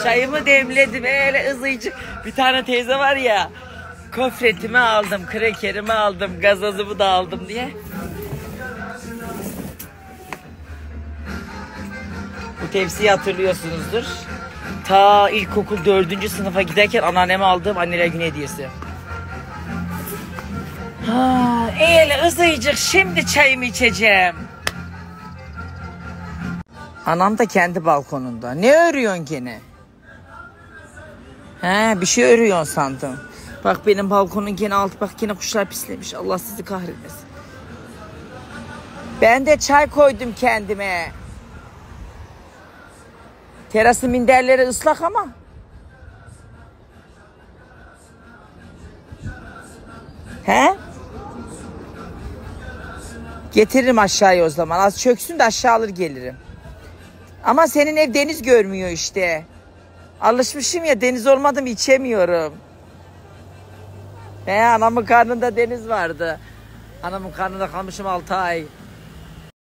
Çayımı demledim öyle ızıcık. Bir tane teyze var ya, kofretimi aldım, krekerimi aldım, gazozumu da aldım diye. Bu tepsiyi hatırlıyorsunuzdur. Ta ilkokul 4. sınıfa giderken anneanneme aldığım anneler günü hediyesi. Öyle ızıcık, şimdi çayımı içeceğim. Anam da kendi balkonunda. Ne örüyorsun gene? He, bir şey örüyorsun sandım. Bak benim balkonun gene altı, bak gene kuşlar pislemiş. Allah sizi kahretmesin. Ben de çay koydum kendime. Terası minderleri ıslak ama. He? Getiririm aşağıya o zaman. Az çöksün de aşağı alır gelirim. Ama senin ev deniz görmüyor işte. Alışmışım ya, deniz olmadı mı içemiyorum. Anamın karnında deniz vardı. Anamın karnında kalmışım 6 ay.